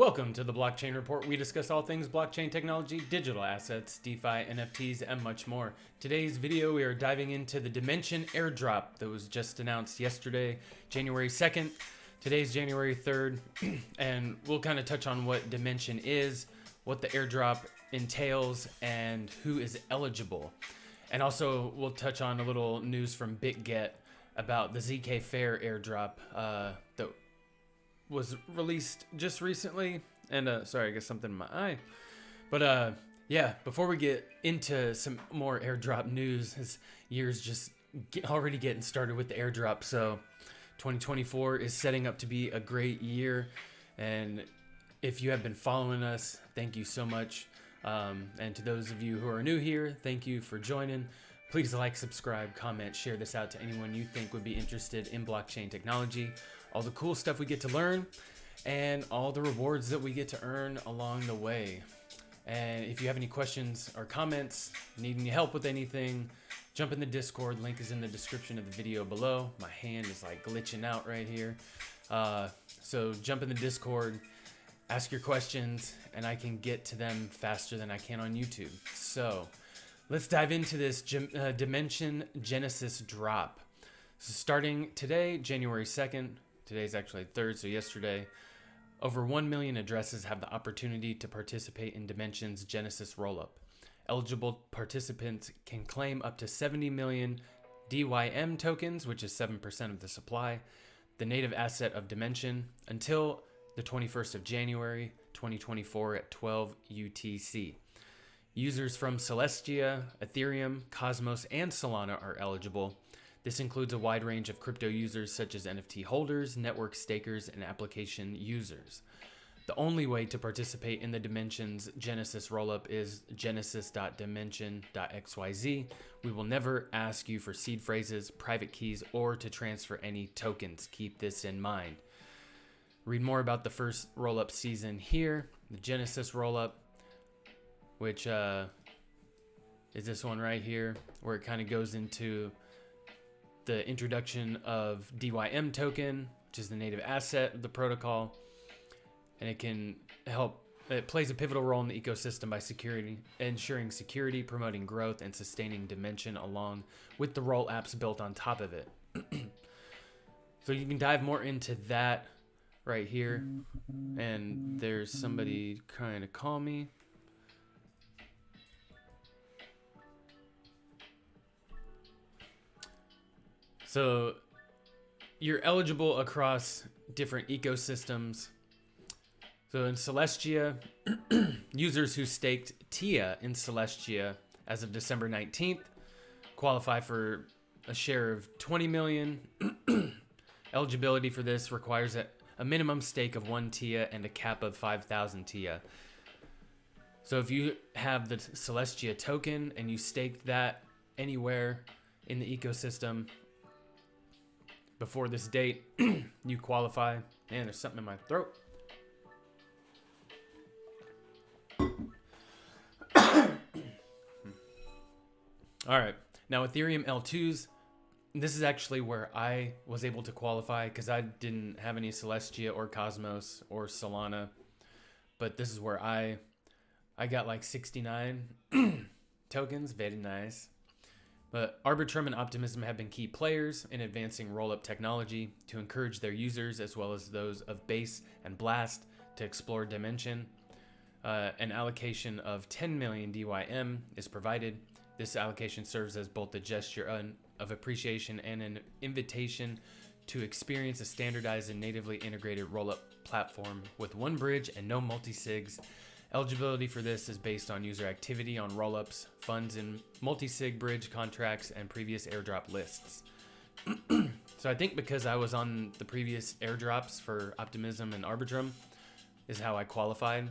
Welcome to the Blockchain Report. We discuss all things blockchain technology, digital assets, DeFi, NFTs, and much more. Today's video, we are diving into the Dymension Airdrop that was just announced yesterday, January 2nd. Today's January 3rd, and we'll kind of touch on what Dymension is, what the airdrop entails, and who is eligible. And also, we'll touch on a little news from BitGet about the zkFair airdrop that was released just recently. And sorry, I guess something in my eye. But yeah, before we get into some more airdrop news, this year's just already getting started with the airdrop. So 2024 is setting up to be a great year. And if you have been following us, thank you so much. And to those of you who are new here, thank you for joining. Please like, subscribe, comment, share this out to anyone you think would be interested in blockchain technology, all the cool stuff we get to learn, and all the rewards that we get to earn along the way. And if you have any questions or comments, need any help with anything, jump in the Discord. Link is in the description of the video below. My hand is like glitching out right here. So jump in the Discord, ask your questions, and I can get to them faster than I can on YouTube. So let's dive into this Dymension Genesis drop. So starting today, January 2nd, today's actually 3rd, so yesterday, over 1 million addresses have the opportunity to participate in Dymension's Genesis rollup. Eligible participants can claim up to 70 million DYM tokens, which is 7% of the supply, the native asset of Dymension, until the 21st of January 2024 at 12 UTC. Users from Celestia, Ethereum, Cosmos, and Solana are eligible. This includes a wide range of crypto users such as NFT holders, network stakers, and application users. The only way to participate in the Dymension's Genesis rollup is genesis.dymension.xyz. We will never ask you for seed phrases, private keys, or to transfer any tokens. Keep this in mind. Read more about the first rollup season here, the Genesis rollup, which is this one right here, where it kind of goes into the introduction of DYM token, which is the native asset of the protocol, and it plays a pivotal role in the ecosystem by ensuring security, promoting growth, and sustaining Dymension along with the RollApps built on top of it. So you can dive more into that right here, and there's somebody trying to call me. So you're eligible across different ecosystems. So in Celestia, users who staked TIA in Celestia as of December 19th qualify for a share of 20 million. Eligibility for this requires a minimum stake of 1 TIA and a cap of 5,000 TIA. So if you have the Celestia token and you staked that anywhere in the ecosystem before this date, you qualify. Man, there's something in my throat. All right, now Ethereum L2s, this is actually where I was able to qualify because I didn't have any Celestia or Cosmos or Solana, but this is where I got like 69 tokens, very nice. But Arbitrum and Optimism have been key players in advancing rollup technology to encourage their users, as well as those of Base and Blast, to explore Dymension. An allocation of 10 million DYM is provided. This allocation serves as both a gesture of appreciation and an invitation to experience a standardized and natively integrated rollup platform with one bridge and no multi-sigs. Eligibility for this is based on user activity on rollups, funds in multi-sig bridge contracts, and previous airdrop lists. So I think because I was on the previous airdrops for Optimism and Arbitrum is how I qualified.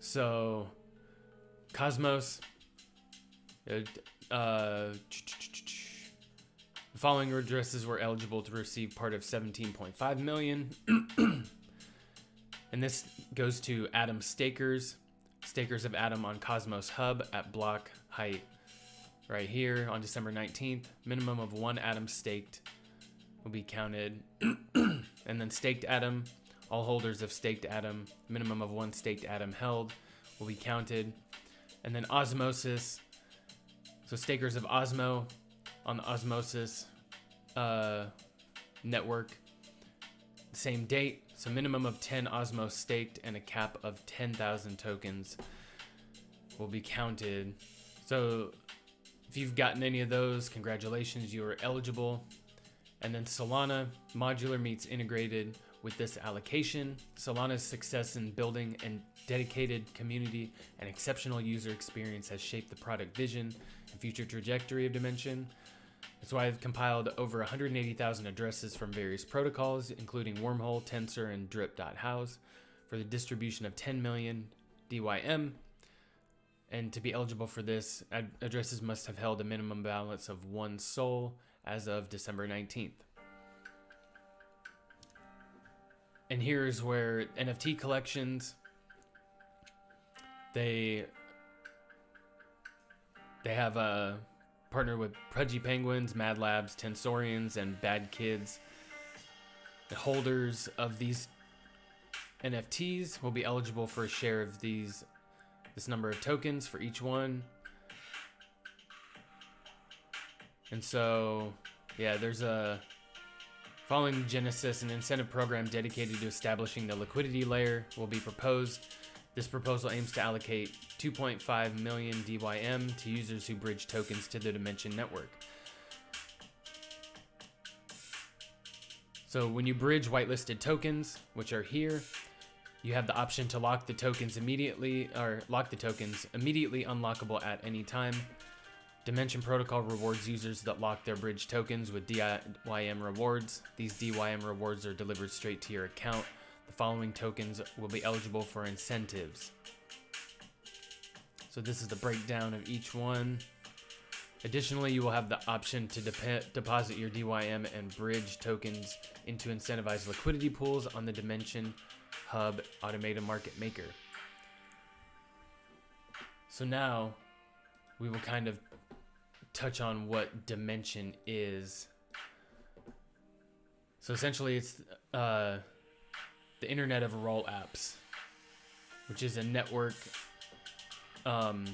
So Cosmos, the following addresses were eligible to receive part of 17.5 million. And this goes to Atom stakers of Atom on Cosmos Hub at block height right here on December 19th. Minimum of 1 Atom staked will be counted. And then staked Atom All holders of staked atom, minimum of 1 staked atom held, will be counted. And then osmosis. So stakers of Osmo on the osmosis network, same date. So minimum of 10 Osmo staked and a cap of 10,000 tokens will be counted. So if you've gotten any of those, congratulations, you are eligible. And then Solana modular meets integrated with this allocation. Solana's success in building a dedicated community and exceptional user experience has shaped the product vision and future trajectory of Dymension. That's why I've compiled over 180,000 addresses from various protocols, including Wormhole, Tensor, and Drip.house, for the distribution of 10 million DYM. And to be eligible for this, addresses must have held a minimum balance of 1 SOL as of December 19th. And here's where NFT collections, they have a partner with Pudgy Penguins, Mad Labs, Tensorians, and Bad Kids. The holders of these NFTs will be eligible for a share of this number of tokens for each one. And so, yeah, there's following Genesis, an incentive program dedicated to establishing the liquidity layer will be proposed. This proposal aims to allocate 2.5 million DYM to users who bridge tokens to the Dymension network. So when you bridge whitelisted tokens, which are here, you have the option to lock the tokens immediately, or lock the tokens immediately unlockable at any time. Dymension Protocol rewards users that lock their bridge tokens with DYM rewards. These DYM rewards are delivered straight to your account. The following tokens will be eligible for incentives. So this is the breakdown of each one. Additionally, you will have the option to deposit your DYM and bridge tokens into incentivized liquidity pools on the Dymension Hub automated market maker. So now we will kind of touch on what Dymension is. So essentially it's the internet of RollApps, which is a network of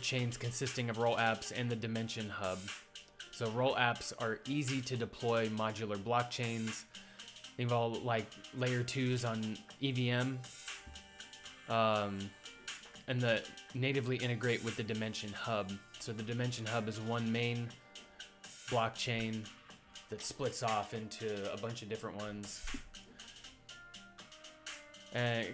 chains consisting of RollApps and the Dymension Hub. So RollApps are easy to deploy modular blockchains. They involve like layer 2s on EVM, and natively integrate with the Dymension Hub. So the Dymension Hub is one main blockchain that splits off into a bunch of different ones. And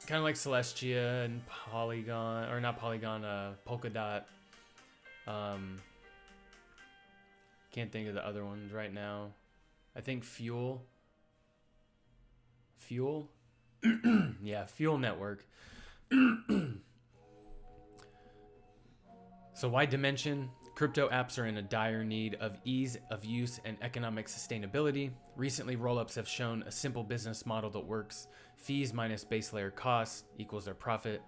kind of like Celestia and Polygon, or not Polygon, Polkadot. Can't think of the other ones right now. I think Fuel? Yeah, Fuel Network. So why Dymension? Crypto apps are in a dire need of ease of use and economic sustainability. Recently, rollups have shown a simple business model that works. Fees minus base layer costs equals their profit.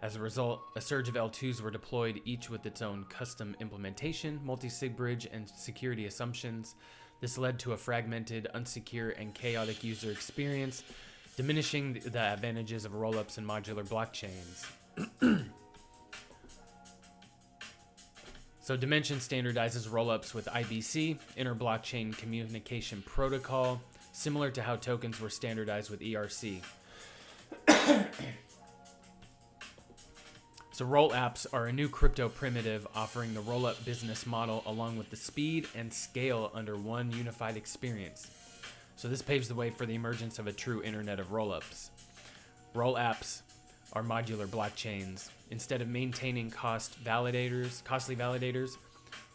As a result, a surge of L2s were deployed, each with its own custom implementation, multi-sig bridge, and security assumptions. This led to a fragmented, unsecure, and chaotic user experience, diminishing the advantages of rollups and modular blockchains. So Dymension standardizes rollups with IBC, Inter-Blockchain Communication Protocol, similar to how tokens were standardized with ERC. So RollApps are a new crypto primitive offering the rollup business model along with the speed and scale under one unified experience. So this paves the way for the emergence of a true internet of rollups. RollApps are modular blockchains. Instead of maintaining costly validators,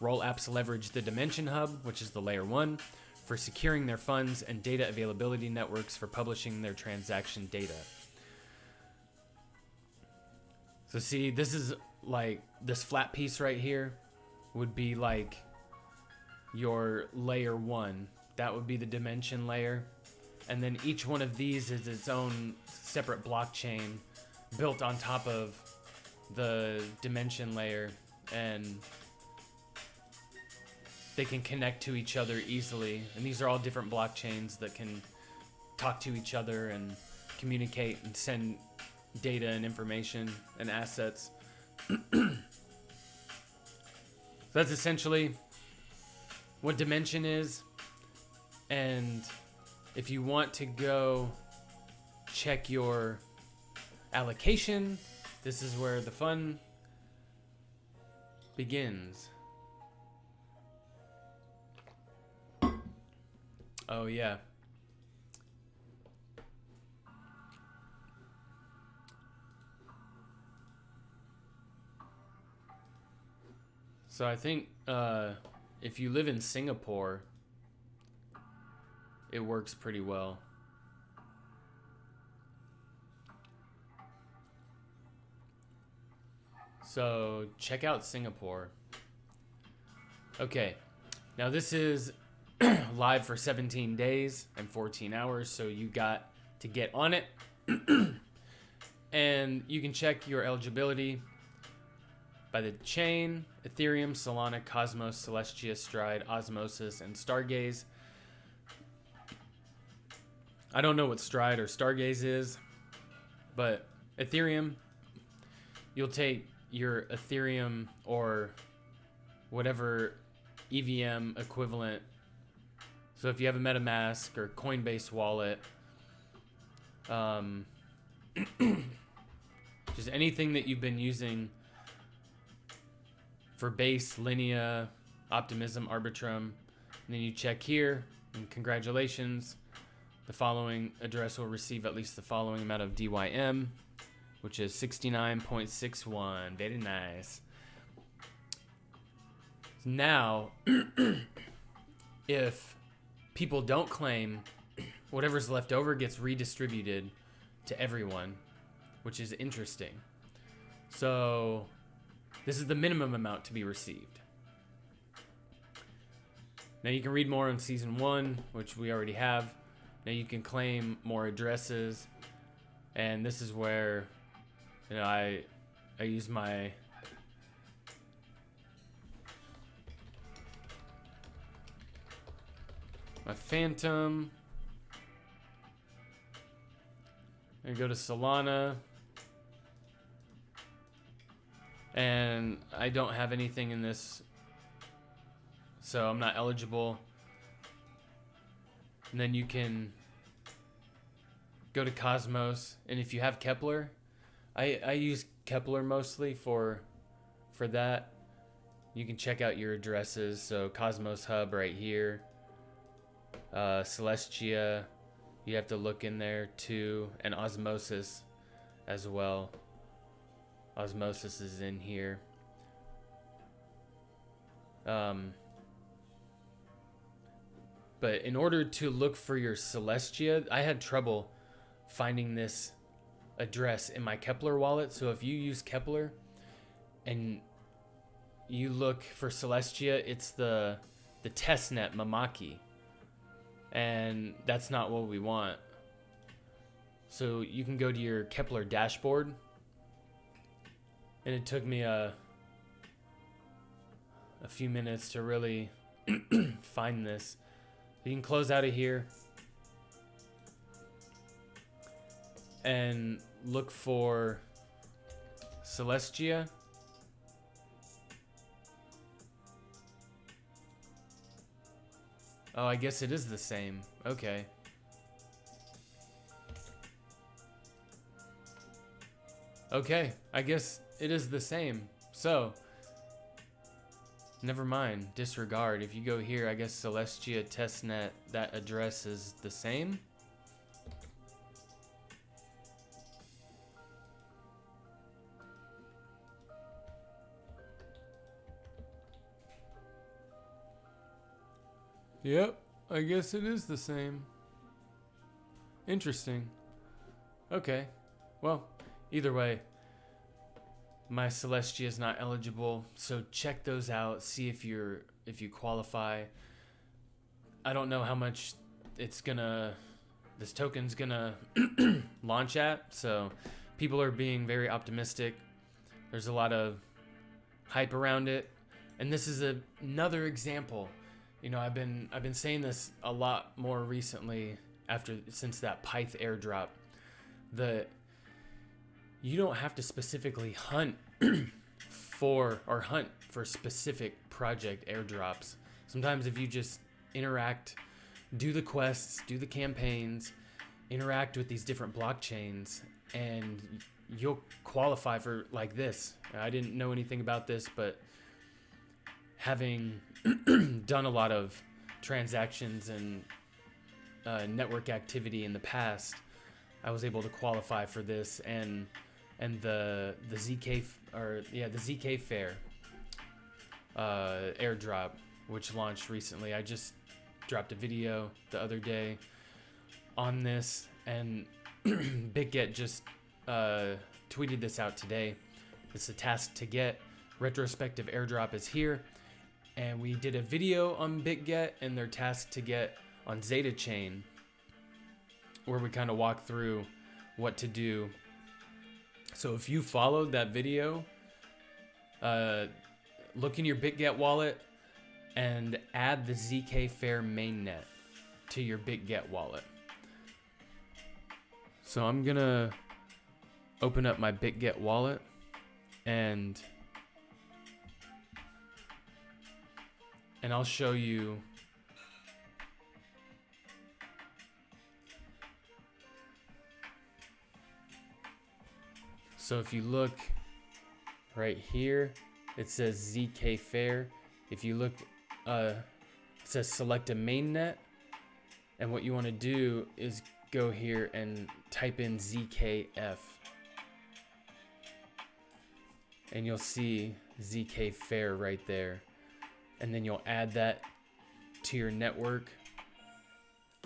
RollApps leverage the Dymension Hub, which is the layer 1, for securing their funds and data availability networks for publishing their transaction data. So see, this is like, this flat piece right here would be like your layer 1. That would be the Dymension layer. And then each one of these is its own separate blockchain built on top of the Dymension layer. And they can connect to each other easily. And these are all different blockchains that can talk to each other and communicate and send data and information and assets. That's essentially what Dymension is. And if you want to go check your allocation, this is where the fun begins. Oh yeah. So I think if you live in Singapore, it works pretty well. So check out Singapore. Okay, now this is live for 17 days and 14 hours, so you got to get on it. And you can check your eligibility by the chain: Ethereum, Solana, Cosmos, Celestia, Stride, Osmosis, and Stargaze. I don't know what Stride or Stargaze is, but Ethereum, you'll take your Ethereum or whatever EVM equivalent. So if you have a MetaMask or Coinbase wallet, just anything that you've been using for Base, Linea, Optimism, Arbitrum, and then you check here, and congratulations, the following address will receive at least the following amount of DYM, which is 69.61. Very nice. Now, if people don't claim, whatever's left over gets redistributed to everyone, which is interesting. So this is the minimum amount to be received. Now you can read more on season 1, which we already have. Now you can claim more addresses, and this is where, you know, I use my Phantom. I go to Solana, and I don't have anything in this, so I'm not eligible. And then you can go to Cosmos, and if you have Kepler, I use Kepler mostly for that. You can check out your addresses. So Cosmos Hub right here, Celestia, you have to look in there too, and Osmosis as well. Osmosis is in here. But in order to look for your Celestia, I had trouble finding this address in my Kepler wallet. So if you use Kepler and you look for Celestia, it's the testnet Mamaki. And that's not what we want. So you can go to your Kepler dashboard. And it took me a few minutes to really find this. You can close out of here and look for Celestia. Oh, I guess it is the same. Okay. Okay, I guess it is the same. So, never mind. Disregard. If you go here, I guess Celestia testnet, that address is the same. Yep, I guess it is the same. Interesting. Okay. Well, either way, my Celestia is not eligible, so check those out. See if you qualify. I don't know how much this token's gonna launch at, so people are being very optimistic. There's a lot of hype around it, and this is another example You know, I've been saying this a lot more recently since that Pyth airdrop. You don't have to specifically hunt hunt for specific project airdrops. Sometimes if you just interact, do the quests, do the campaigns, interact with these different blockchains, and you'll qualify for like this. I didn't know anything about this, but having done a lot of transactions and network activity in the past, I was able to qualify for this and the zkFair airdrop, which launched recently. I just dropped a video the other day on this, and BitGet just tweeted this out today. It's a task to get. Retrospective airdrop is here, and we did a video on BitGet and their task to get on Zeta Chain, where we kind of walk through what to do. So if you followed that video, look in your BitGet wallet and add the zkFair mainnet to your BitGet wallet. So I'm gonna open up my BitGet wallet and I'll show you So if you look right here, it says zkFair. If you look, it says select a mainnet, and what you want to do is go here and type in zkF, and you'll see zkFair right there, and then you'll add that to your network,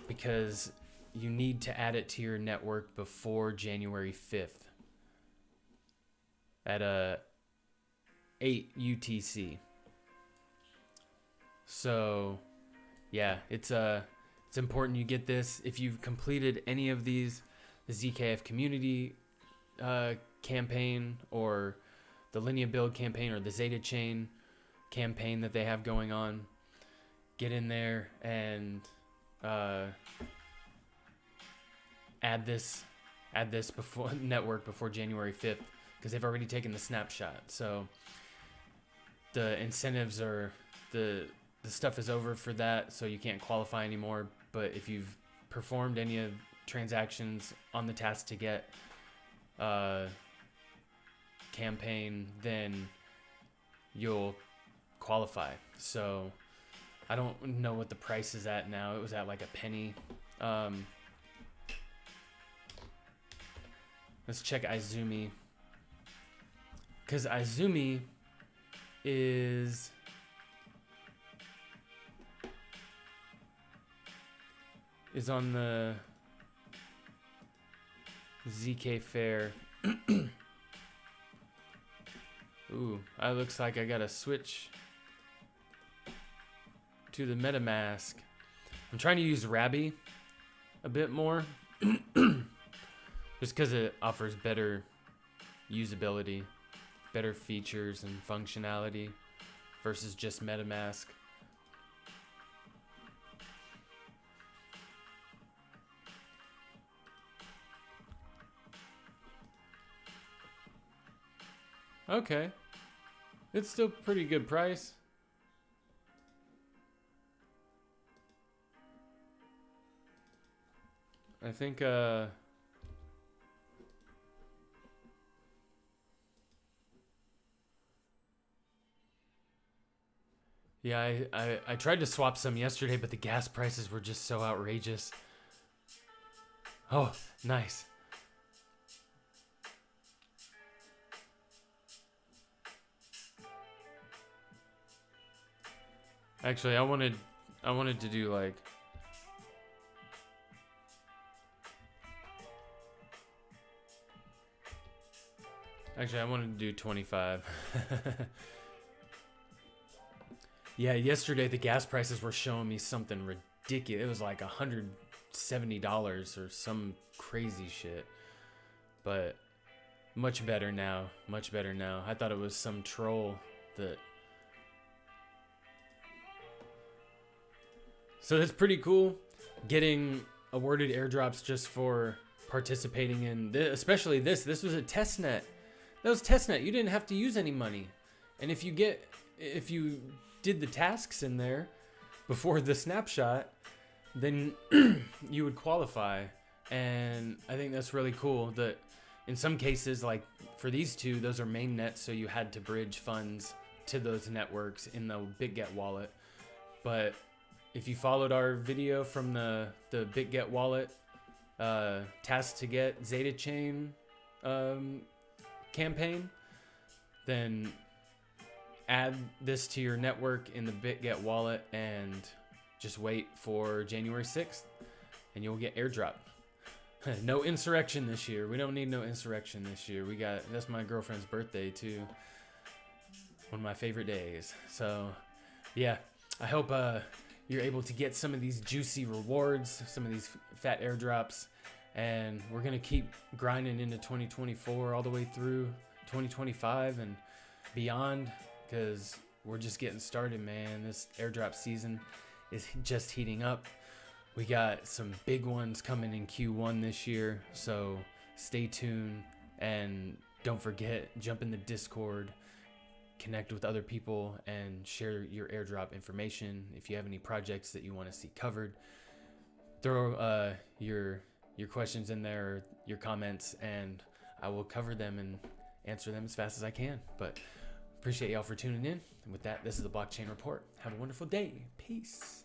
because you need to add it to your network before January 5th at 8 UTC. So yeah, it's important you get this. If you've completed any of these, the zkF community campaign, or the Linea build campaign, or the Zeta Chain campaign that they have going on, get in there and add this before network before January 5th, because they've already taken the snapshot. So the incentives are the stuff is over for that, so you can't qualify anymore. But if you've performed any of transactions on the task to get campaign, then you'll qualify. So I don't know what the price is at now. It was at like a penny. Let's check Izumi, because Izumi is on the zkFair. Ooh, it looks like I gotta switch to the MetaMask. I'm trying to use Rabby a bit more, just because it offers better usability, better features and functionality versus just MetaMask. Okay, it's still pretty good price. I think yeah, I tried to swap some yesterday, but the gas prices were just so outrageous. Oh, nice. Actually, I wanted to do like, I wanted to do 25. Yeah, yesterday the gas prices were showing me something ridiculous. It was like $170 or some crazy shit. But much better now. Much better now. I thought it was some troll that So that's pretty cool, getting awarded airdrops just for participating in this, especially this. This was a test net. That was test net. You didn't have to use any money. And if you did the tasks in there before the snapshot, then you would qualify. And I think that's really cool that in some cases, like for these two, those are main nets, so you had to bridge funds to those networks in the BitGet wallet. But if you followed our video from the BitGet wallet task to get Zeta Chain campaign, then add this to your network in the BitGet wallet and just wait for January 6th and you'll get airdrop. No insurrection this year. We don't need no insurrection this year. That's my girlfriend's birthday too. One of my favorite days. So yeah, I hope you're able to get some of these juicy rewards, some of these fat airdrops, and we're gonna keep grinding into 2024 all the way through 2025 and beyond, because we're just getting started, man. This airdrop season is just heating up. We got some big ones coming in Q1 this year, so stay tuned and don't forget, jump in the Discord, connect with other people, and share your airdrop information. If you have any projects that you want to see covered, throw your questions in there, or your comments, and I will cover them and answer them as fast as I can. But appreciate y'all for tuning in. And with that, this is the Blockchain Report. Have a wonderful day. Peace.